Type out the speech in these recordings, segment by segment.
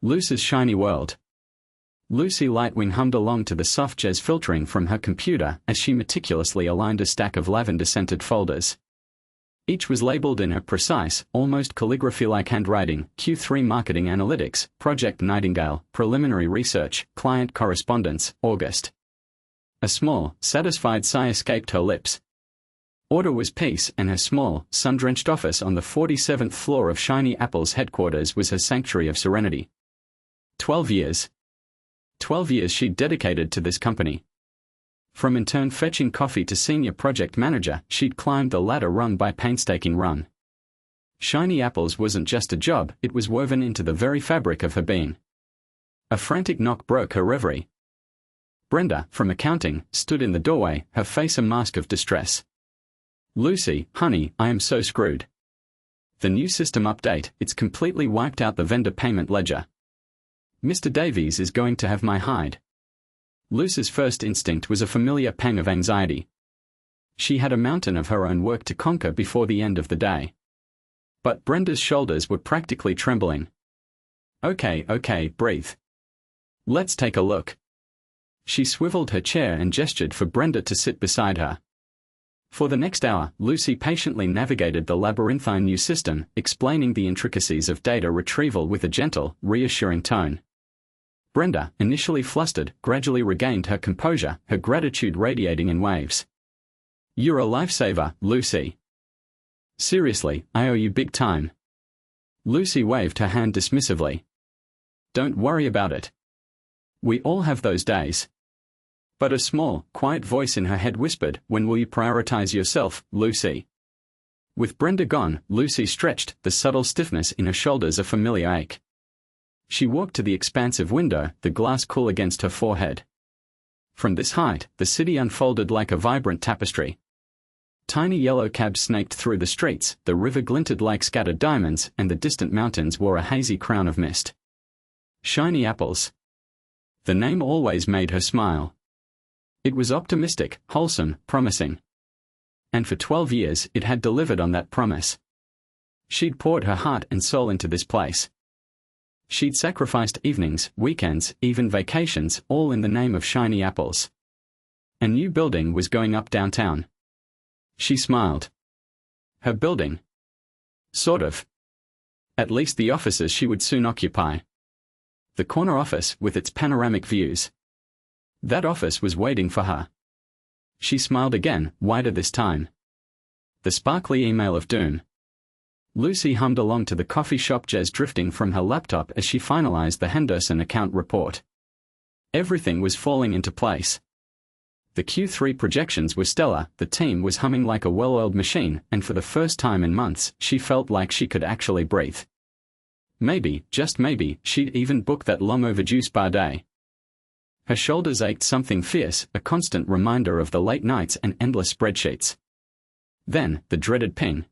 Luce's shiny world. Lucy Lightwing hummed along to the soft jazz filtering from her computer as she meticulously aligned a stack of lavender-scented folders. Each was labeled in her precise, almost calligraphy-like handwriting: Q3 Marketing Analytics, Project Nightingale, Preliminary Research, Client Correspondence, August. A small, satisfied sigh escaped her lips. Order was peace, and her small, sun-drenched office on the 47th floor of Shiny Apple's headquarters was her sanctuary of serenity. 12 years. 12 years she'd dedicated to this company. From intern fetching coffee to senior project manager, she'd climbed the ladder rung by painstaking run. Shiny Apples wasn't just a job, it was woven into the very fabric of her being. A frantic knock broke her reverie. Brenda, from accounting, stood in the doorway, her face a mask of distress. "Lucy, honey, I am so screwed. The new system update, it's completely wiped out the vendor payment ledger. Mr. Davies is going to have my hide." Lucy's first instinct was a familiar pang of anxiety. She had a mountain of her own work to conquer before the end of the day. But Brenda's shoulders were practically trembling. Okay, breathe. Let's take a look." She swiveled her chair and gestured for Brenda to sit beside her. For the next hour, Lucy patiently navigated the labyrinthine new system, explaining the intricacies of data retrieval with a gentle, reassuring tone. Brenda, initially flustered, gradually regained her composure, her gratitude radiating in waves. "You're a lifesaver, Lucy. Seriously, I owe you big time." Lucy waved her hand dismissively. "Don't worry about it. We all have those days." But a small, quiet voice in her head whispered, "When will you prioritize yourself, Lucy?" With Brenda gone, Lucy stretched, the subtle stiffness in her shoulders a familiar ache. She walked to the expansive window, the glass cool against her forehead. From this height, the city unfolded like a vibrant tapestry. Tiny yellow cabs snaked through the streets, the river glinted like scattered diamonds, and the distant mountains wore a hazy crown of mist. Shiny Apples. The name always made her smile. It was optimistic, wholesome, promising. And for 12 years, it had delivered on that promise. She'd poured her heart and soul into this place. She'd sacrificed evenings, weekends, even vacations, all in the name of Shiny Apples. A new building was going up downtown. She smiled. Her building? Sort of. At least the offices she would soon occupy. The corner office with its panoramic views. That office was waiting for her. She smiled again, wider this time. The sparkly email of doom. Lucy hummed along to the coffee shop jazz drifting from her laptop as she finalized the Henderson account report. Everything was falling into place. The Q3 projections were stellar, the team was humming like a well-oiled machine, and for the first time in months, she felt like she could actually breathe. Maybe, just maybe, she'd even book that long-overdue spa day. Her shoulders ached something fierce, a constant reminder of the late nights and endless spreadsheets. Then, the dreaded ping.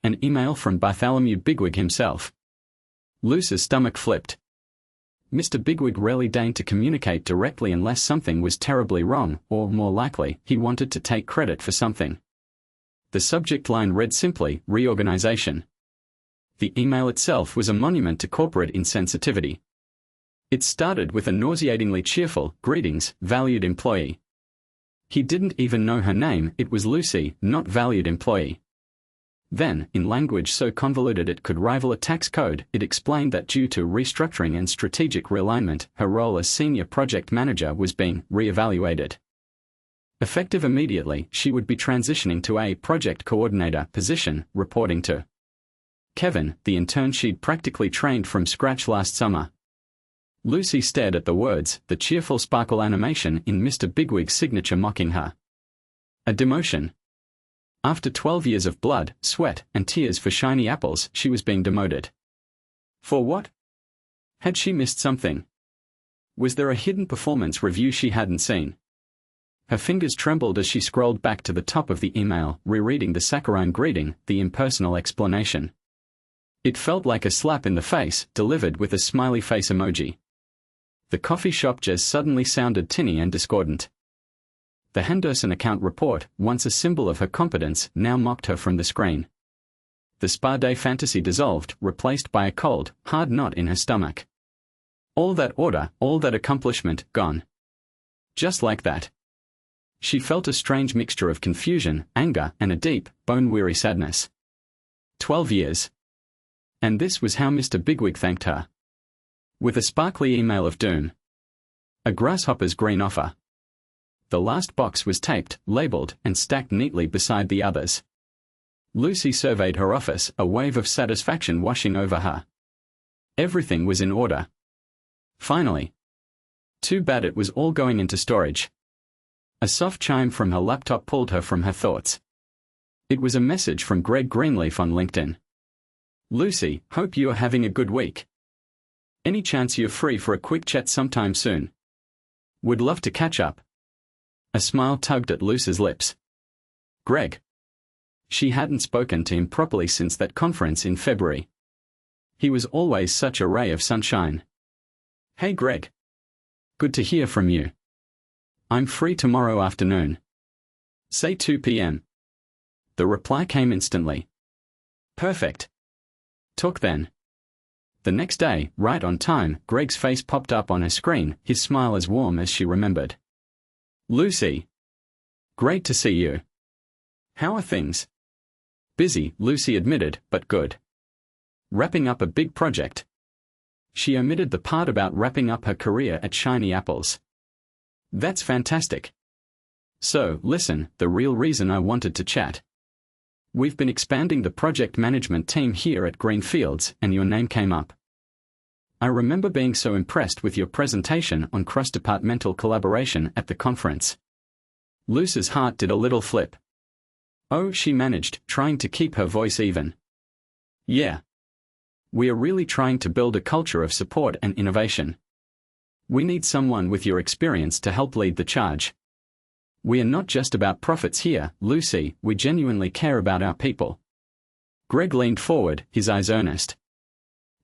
An email from Bartholomew Bigwig himself. Lucy's stomach flipped. Mr. Bigwig rarely deigned to communicate directly unless something was terribly wrong, or more likely, he wanted to take credit for something. The subject line read simply, reorganization. The email itself was a monument to corporate insensitivity. It started with a nauseatingly cheerful, "Greetings, valued employee." He didn't even know her name, it was Lucy, not valued employee. Then, in language so convoluted it could rival a tax code, it explained that due to restructuring and strategic realignment, her role as senior project manager was being re-evaluated. Effective immediately, she would be transitioning to a project coordinator position, reporting to Kevin, the intern she'd practically trained from scratch last summer. Lucy stared at the words, the cheerful sparkle animation in Mr. Bigwig's signature mocking her. A demotion. After 12 years of blood, sweat, and tears for Shiny Apples, she was being demoted. For what? Had she missed something? Was there a hidden performance review she hadn't seen? Her fingers trembled as she scrolled back to the top of the email, rereading the saccharine greeting, the impersonal explanation. It felt like a slap in the face, delivered with a smiley face emoji. The coffee shop jazz suddenly sounded tinny and discordant. The Henderson account report, once a symbol of her competence, now mocked her from the screen. The spa day fantasy dissolved, replaced by a cold, hard knot in her stomach. All that order, all that accomplishment, gone. Just like that. She felt a strange mixture of confusion, anger, and a deep, bone-weary sadness. 12 years. And this was how Mr. Bigwig thanked her. With a sparkly email of doom. A grasshopper's green offer. The last box was taped, labeled, and stacked neatly beside the others. Lucy surveyed her office, a wave of satisfaction washing over her. Everything was in order. Finally. Too bad it was all going into storage. A soft chime from her laptop pulled her from her thoughts. It was a message from Greg Greenleaf on LinkedIn. Lucy, hope you are having a good week. Any chance you're free for a quick chat sometime soon? Would love to catch up. A smile tugged at Lucy's lips. Greg. She hadn't spoken to him properly since that conference in February. He was always such a ray of sunshine. Hey Greg. Good to hear from you. I'm free tomorrow afternoon. Say 2 p.m. The reply came instantly. Perfect. Talk then. The next day, right on time, Greg's face popped up on her screen, his smile as warm as she remembered. Lucy. Great to see you. How are things? Busy, Lucy admitted, but good. Wrapping up a big project. She omitted the part about wrapping up her career at Shiny Apples. That's fantastic. So, listen, the real reason I wanted to chat. We've been expanding the project management team here at Greenfields, and your name came up. I remember being so impressed with your presentation on cross-departmental collaboration at the conference. Lucy's heart did a little flip. Oh, she managed, trying to keep her voice even. Yeah. We are really trying to build a culture of support and innovation. We need someone with your experience to help lead the charge. We are not just about profits here, Lucy, we genuinely care about our people. Greg leaned forward, his eyes earnest.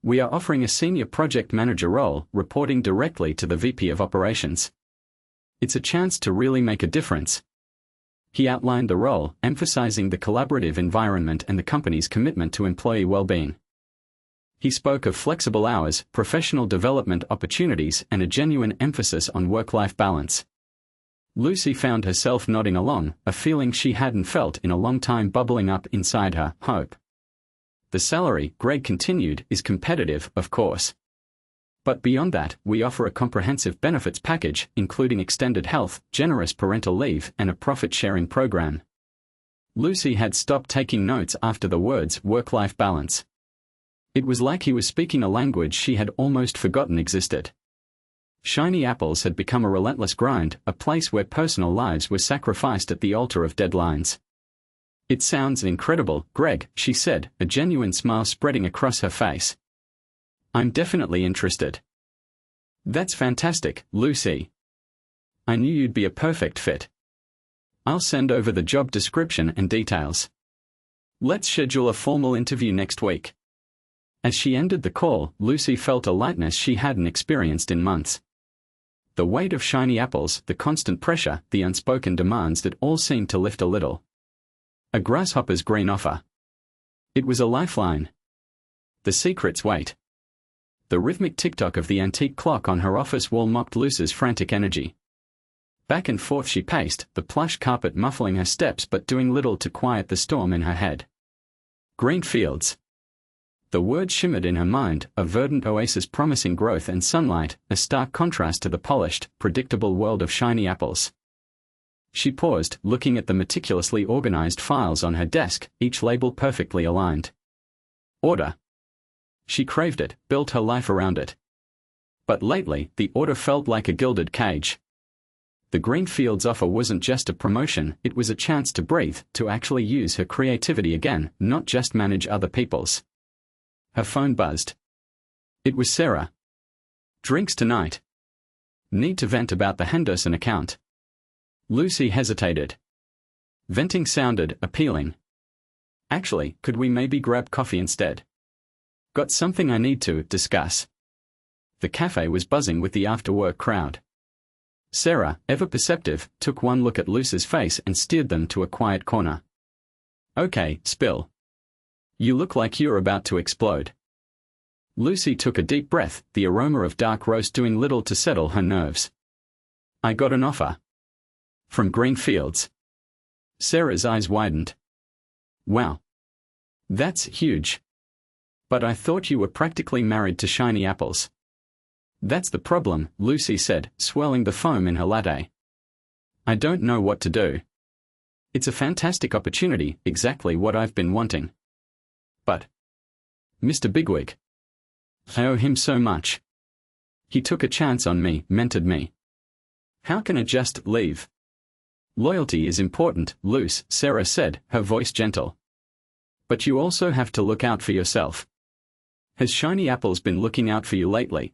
We are offering a senior project manager role, reporting directly to the VP of Operations. It's a chance to really make a difference. He outlined the role, emphasizing the collaborative environment and the company's commitment to employee well-being. He spoke of flexible hours, professional development opportunities, and a genuine emphasis on work-life balance. Lucy found herself nodding along, a feeling she hadn't felt in a long time bubbling up inside her. Hope. The salary, Greg continued, is competitive, of course. But beyond that, we offer a comprehensive benefits package, including extended health, generous parental leave, and a profit-sharing program. Lucy had stopped taking notes after the words work-life balance. It was like he was speaking a language she had almost forgotten existed. Shiny Apples had become a relentless grind, a place where personal lives were sacrificed at the altar of deadlines. It sounds incredible, Greg, she said, a genuine smile spreading across her face. I'm definitely interested. That's fantastic, Lucy. I knew you'd be a perfect fit. I'll send over the job description and details. Let's schedule a formal interview next week. As she ended the call, Lucy felt a lightness she hadn't experienced in months. The weight of Shiny Apples, the constant pressure, the unspoken demands that all seemed to lift a little. A grasshopper's green offer. It was a lifeline. The secret's wait. The rhythmic tick-tock of the antique clock on her office wall mocked Lucy's frantic energy. Back and forth she paced, the plush carpet muffling her steps but doing little to quiet the storm in her head. Greenfields. The word shimmered in her mind, a verdant oasis promising growth and sunlight, a stark contrast to the polished, predictable world of Shiny Apples. She paused, looking at the meticulously organized files on her desk, each label perfectly aligned. Order. She craved it, built her life around it. But lately, the order felt like a gilded cage. The Greenfields offer wasn't just a promotion, it was a chance to breathe, to actually use her creativity again, not just manage other people's. Her phone buzzed. It was Sarah. Drinks tonight. Need to vent about the Henderson account. Lucy hesitated. Venting sounded appealing. Actually, could we maybe grab coffee instead? Got something I need to discuss. The cafe was buzzing with the after-work crowd. Sarah, ever perceptive, took one look at Lucy's face and steered them to a quiet corner. Okay, spill. You look like you're about to explode. Lucy took a deep breath, the aroma of dark roast doing little to settle her nerves. I got an offer. From Greenfields. Sarah's eyes widened. Wow. That's huge. But I thought you were practically married to shiny apples. That's the problem, Lucy said, swirling the foam in her latte. I don't know what to do. It's a fantastic opportunity, exactly what I've been wanting. But Mr. Bigwig. I owe him so much. He took a chance on me, mentored me. How can I just leave? Loyalty is important, Luce, Sarah said, her voice gentle. But you also have to look out for yourself. Has Shiny Apples been looking out for you lately?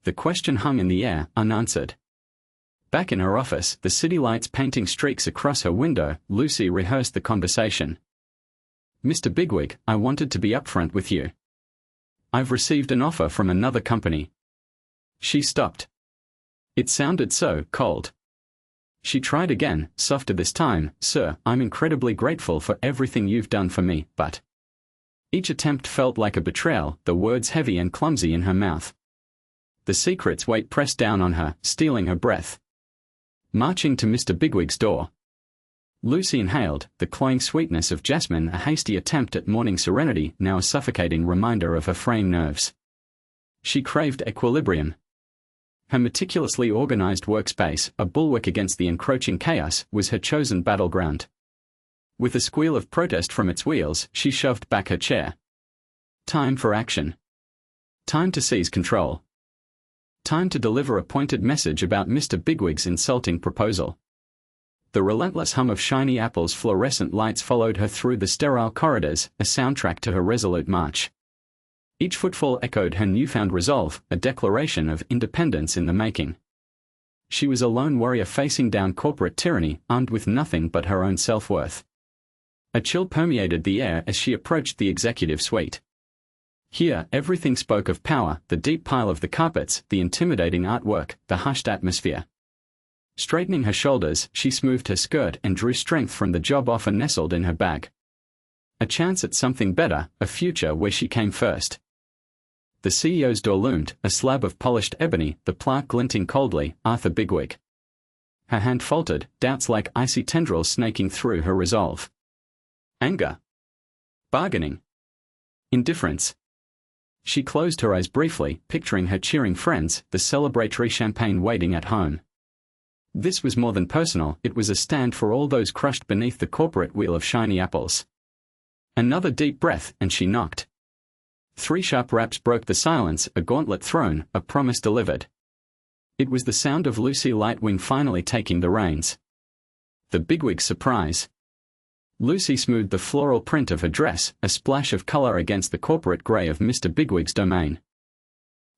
The question hung in the air, unanswered. Back in her office, the city lights painting streaks across her window, Lucy rehearsed the conversation. Mr. Bigwig, I wanted to be upfront with you. I've received an offer from another company. She stopped. It sounded so cold. She tried again, softer this time. Sir, I'm incredibly grateful for everything you've done for me, but... Each attempt felt like a betrayal, the words heavy and clumsy in her mouth. The secret's weight pressed down on her, stealing her breath. Marching to Mr. Bigwig's door. Lucy inhaled, the cloying sweetness of jasmine, a hasty attempt at morning serenity, now a suffocating reminder of her fraying nerves. She craved equilibrium. Her meticulously organized workspace, a bulwark against the encroaching chaos, was her chosen battleground. With a squeal of protest from its wheels, she shoved back her chair. Time for action. Time to seize control. Time to deliver a pointed message about Mr. Bigwig's insulting proposal. The relentless hum of Shiny Apple's fluorescent lights followed her through the sterile corridors, a soundtrack to her resolute march. Each footfall echoed her newfound resolve, a declaration of independence in the making. She was a lone warrior facing down corporate tyranny, armed with nothing but her own self-worth. A chill permeated the air as she approached the executive suite. Here, everything spoke of power, the deep pile of the carpets, the intimidating artwork, the hushed atmosphere. Straightening her shoulders, she smoothed her skirt and drew strength from the job offer nestled in her bag. A chance at something better, a future where she came first. The CEO's door loomed, a slab of polished ebony, the plaque glinting coldly, Arthur Bigwig. Her hand faltered, doubts like icy tendrils snaking through her resolve. Anger. Bargaining. Indifference. She closed her eyes briefly, picturing her cheering friends, the celebratory champagne waiting at home. This was more than personal, it was a stand for all those crushed beneath the corporate wheel of Shiny Apples. Another deep breath, and she knocked. 3 sharp raps broke the silence, a gauntlet thrown, a promise delivered. It was the sound of Lucy Lightwing finally taking the reins. The Bigwig's surprise. Lucy smoothed the floral print of her dress, a splash of color against the corporate gray of Mr. Bigwig's domain.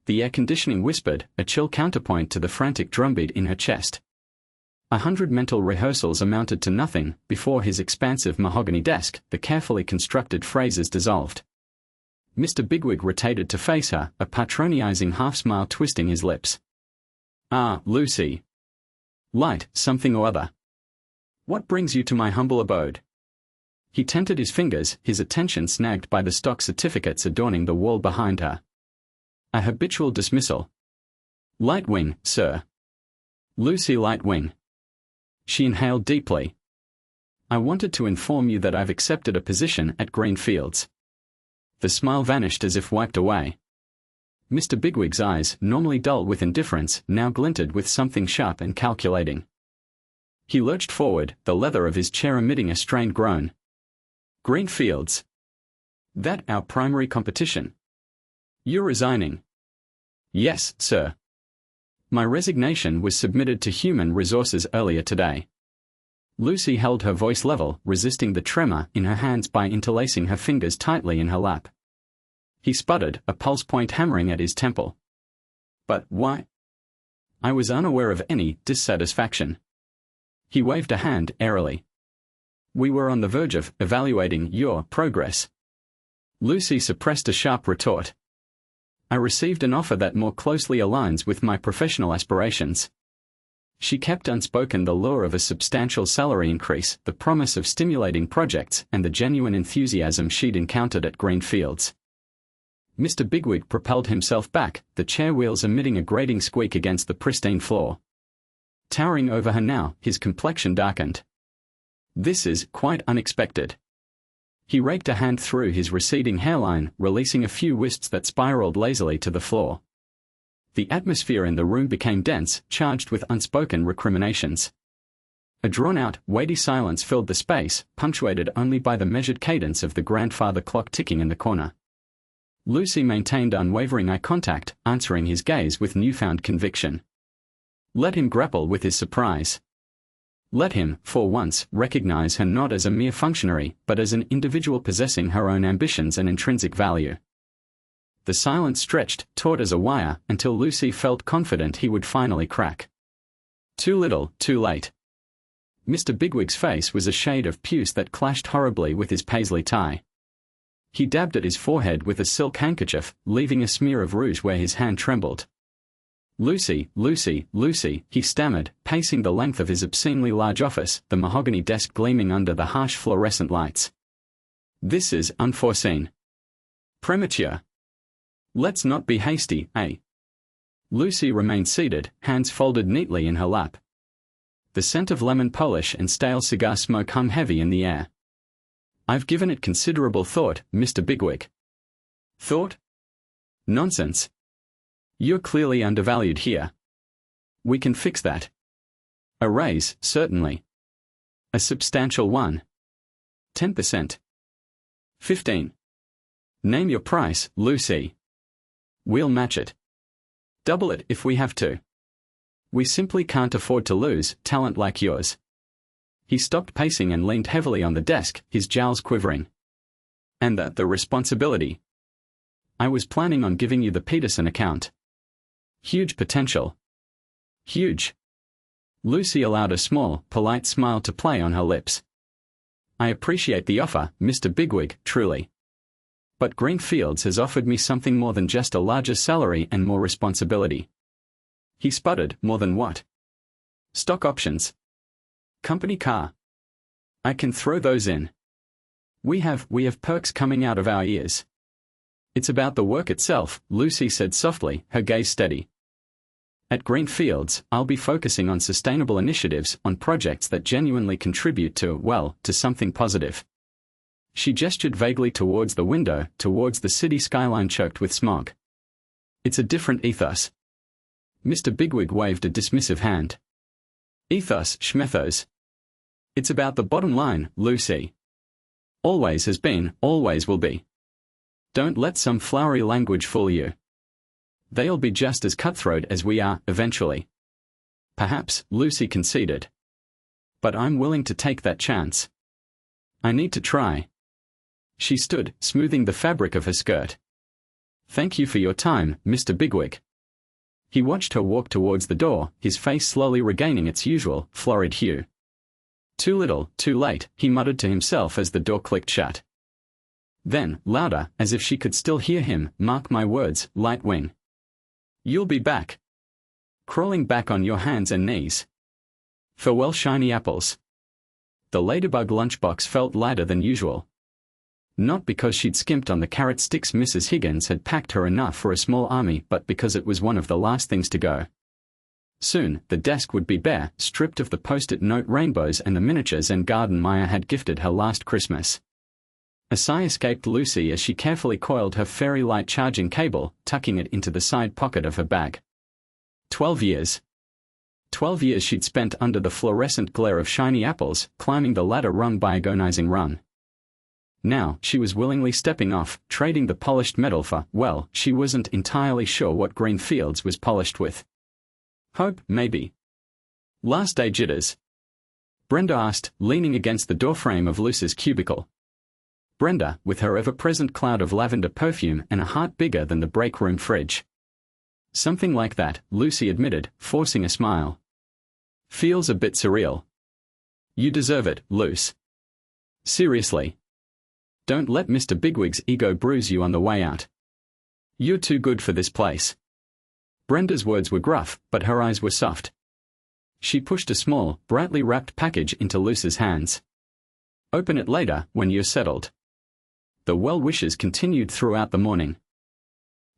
The air conditioning whispered, a chill counterpoint to the frantic drumbeat in her chest. 100 mental rehearsals amounted to nothing. Before his expansive mahogany desk, the carefully constructed phrases dissolved. Mr. Bigwig rotated to face her, a patronizing half-smile twisting his lips. Ah, Lucy. Light, something or other. What brings you to my humble abode? He tented his fingers, his attention snagged by the stock certificates adorning the wall behind her. A habitual dismissal. Lightwing, sir. Lucy Lightwing. She inhaled deeply. I wanted to inform you that I've accepted a position at Greenfields. The smile vanished as if wiped away. Mr. Bigwig's eyes, normally dull with indifference, now glinted with something sharp and calculating. He lurched forward, the leather of his chair emitting a strained groan. Greenfields. That our primary competition? You're resigning? Yes, sir. My resignation was submitted to Human Resources earlier today. Lucy held her voice level, resisting the tremor in her hands by interlacing her fingers tightly in her lap. He sputtered, a pulse point hammering at his temple. But why? I was unaware of any dissatisfaction. He waved a hand airily. We were on the verge of evaluating your progress. Lucy suppressed a sharp retort. I received an offer that more closely aligns with my professional aspirations. She kept unspoken the lure of a substantial salary increase, the promise of stimulating projects, and the genuine enthusiasm she'd encountered at Greenfields. Mr. Bigwig propelled himself back, the chair wheels emitting a grating squeak against the pristine floor. Towering over her now, his complexion darkened. This is quite unexpected. He raked a hand through his receding hairline, releasing a few wisps that spiraled lazily to the floor. The atmosphere in the room became dense, charged with unspoken recriminations. A drawn-out, weighty silence filled the space, punctuated only by the measured cadence of the grandfather clock ticking in the corner. Lucy maintained unwavering eye contact, answering his gaze with newfound conviction. Let him grapple with his surprise. Let him, for once, recognize her not as a mere functionary, but as an individual possessing her own ambitions and intrinsic value. The silence stretched, taut as a wire, until Lucy felt confident he would finally crack. Too little, too late. Mr. Bigwig's face was a shade of puce that clashed horribly with his paisley tie. He dabbed at his forehead with a silk handkerchief, leaving a smear of rouge where his hand trembled. Lucy, Lucy, Lucy, he stammered, pacing the length of his obscenely large office, the mahogany desk gleaming under the harsh fluorescent lights. This is unforeseen. Premature. Let's not be hasty, eh? Lucy remained seated, hands folded neatly in her lap. The scent of lemon polish and stale cigar smoke hung heavy in the air. I've given it considerable thought, Mr. Bigwig. Thought? Nonsense. You're clearly undervalued here. We can fix that. A raise, certainly. A substantial one. 10%. 15. Name your price, Lucy. We'll match it. Double it if we have to. We simply can't afford to lose talent like yours. He stopped pacing and leaned heavily on the desk, his jowls quivering. And the responsibility. I was planning on giving you the Peterson account. Huge potential. Huge. Lucy allowed a small, polite smile to play on her lips. I appreciate the offer, Mr. Bigwig, truly. But Greenfields has offered me something more than just a larger salary and more responsibility. He sputtered, more than what? Stock options. Company car. I can throw those in. We have perks coming out of our ears. It's about the work itself, Lucy said softly, her gaze steady. At Greenfields, I'll be focusing on sustainable initiatives, on projects that genuinely contribute to something positive. She gestured vaguely towards the window, towards the city skyline choked with smog. It's a different ethos. Mr. Bigwig waved a dismissive hand. Ethos, schmethos. It's about the bottom line, Lucy. Always has been, always will be. Don't let some flowery language fool you. They'll be just as cutthroat as we are, eventually. Perhaps, Lucy conceded. But I'm willing to take that chance. I need to try. She stood, smoothing the fabric of her skirt. Thank you for your time, Mr. Bigwig. He watched her walk towards the door, his face slowly regaining its usual, florid hue. Too little, too late, he muttered to himself as the door clicked shut. Then, louder, as if she could still hear him, mark my words, Lightwing. You'll be back. Crawling back on your hands and knees. Farewell, shiny apples. The ladybug lunchbox felt lighter than usual. Not because she'd skimped on the carrot sticks Mrs. Higgins had packed her enough for a small army, but because it was one of the last things to go. Soon, the desk would be bare, stripped of the post-it note rainbows and the miniatures and garden Maya had gifted her last Christmas. A sigh escaped Lucy as she carefully coiled her fairy light charging cable, tucking it into the side pocket of her bag. 12 years. 12 years she'd spent under the fluorescent glare of shiny apples, climbing the ladder rung by agonizing run. Now, she was willingly stepping off, trading the polished metal for, well, she wasn't entirely sure what Greenfields was polished with. Hope, maybe. Last day jitters? Brenda asked, leaning against the doorframe of Lucy's cubicle. Brenda, with her ever-present cloud of lavender perfume and a heart bigger than the break room fridge. Something like that, Lucy admitted, forcing a smile. Feels a bit surreal. You deserve it, Luce. Seriously. Don't let Mr. Bigwig's ego bruise you on the way out. You're too good for this place. Brenda's words were gruff, but her eyes were soft. She pushed a small, brightly wrapped package into Luce's hands. Open it later, when you're settled. The well wishes continued throughout the morning.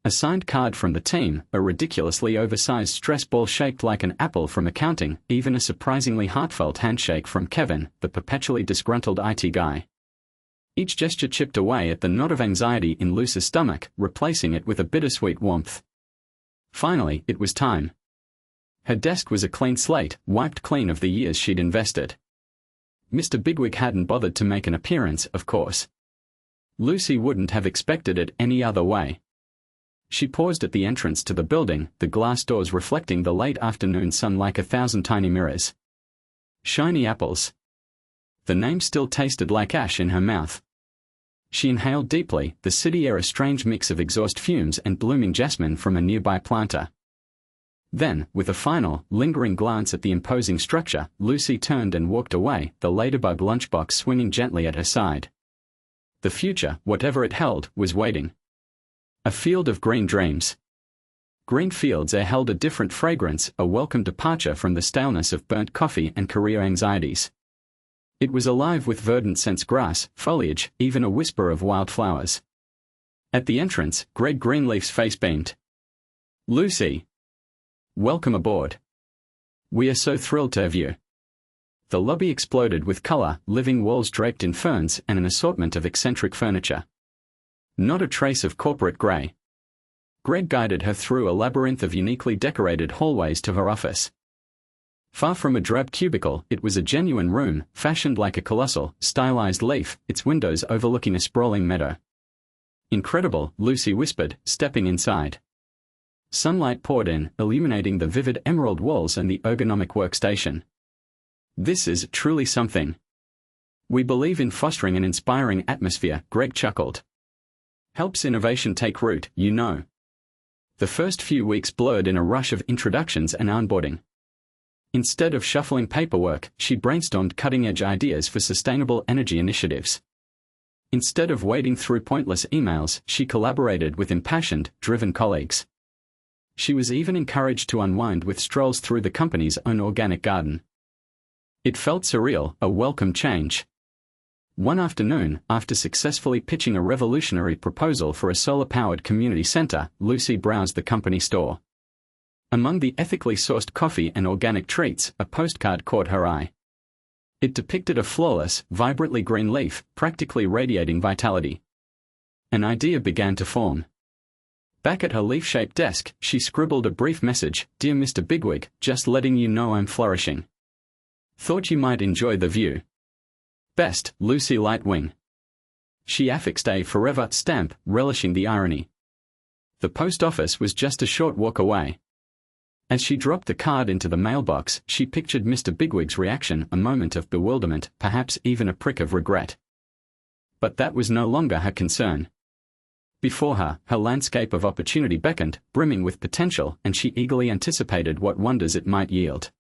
A signed card from the team, a ridiculously oversized stress ball shaped like an apple from accounting, even a surprisingly heartfelt handshake from Kevin, the perpetually disgruntled IT guy. Each gesture chipped away at the knot of anxiety in Lucy's stomach, replacing it with a bittersweet warmth. Finally, it was time. Her desk was a clean slate, wiped clean of the years she'd invested. Mr. Bigwig hadn't bothered to make an appearance, of course. Lucy wouldn't have expected it any other way. She paused at the entrance to the building, the glass doors reflecting the late afternoon sun like 1,000 tiny mirrors. Shiny apples. The name still tasted like ash in her mouth. She inhaled deeply, the city air a strange mix of exhaust fumes and blooming jasmine from a nearby planter. Then, with a final, lingering glance at the imposing structure, Lucy turned and walked away, the ladybug lunchbox swinging gently at her side. The future, whatever it held, was waiting. A field of green dreams. Green fields air held a different fragrance, a welcome departure from the staleness of burnt coffee and career anxieties. It was alive with verdant scents, grass, foliage, even a whisper of wildflowers. At the entrance, Greg Greenleaf's face beamed. "Lucy! Welcome aboard. We are so thrilled to have you." The lobby exploded with color, living walls draped in ferns and an assortment of eccentric furniture. Not a trace of corporate gray. Greg guided her through a labyrinth of uniquely decorated hallways to her office. Far from a drab cubicle, it was a genuine room, fashioned like a colossal, stylized leaf, its windows overlooking a sprawling meadow. "Incredible," Lucy whispered, stepping inside. Sunlight poured in, illuminating the vivid emerald walls and the ergonomic workstation. "This is truly something. We believe in fostering an inspiring atmosphere," Greg chuckled. "Helps innovation take root, you know." The first few weeks blurred in a rush of introductions and onboarding. Instead of shuffling paperwork, she brainstormed cutting-edge ideas for sustainable energy initiatives. Instead of wading through pointless emails, she collaborated with impassioned, driven colleagues. She was even encouraged to unwind with strolls through the company's own organic garden. It felt surreal, a welcome change. One afternoon, after successfully pitching a revolutionary proposal for a solar-powered community center, Lucy browsed the company store. Among the ethically sourced coffee and organic treats, a postcard caught her eye. It depicted a flawless, vibrantly green leaf, practically radiating vitality. An idea began to form. Back at her leaf-shaped desk, she scribbled a brief message: "Dear Mr. Bigwig, just letting you know I'm flourishing. Thought you might enjoy the view. Best, Lucy Lightwing." She affixed a forever stamp, relishing the irony. The post office was just a short walk away. As she dropped the card into the mailbox, she pictured Mr. Bigwig's reaction, a moment of bewilderment, perhaps even a prick of regret. But that was no longer her concern. Before her, her landscape of opportunity beckoned, brimming with potential, and she eagerly anticipated what wonders it might yield.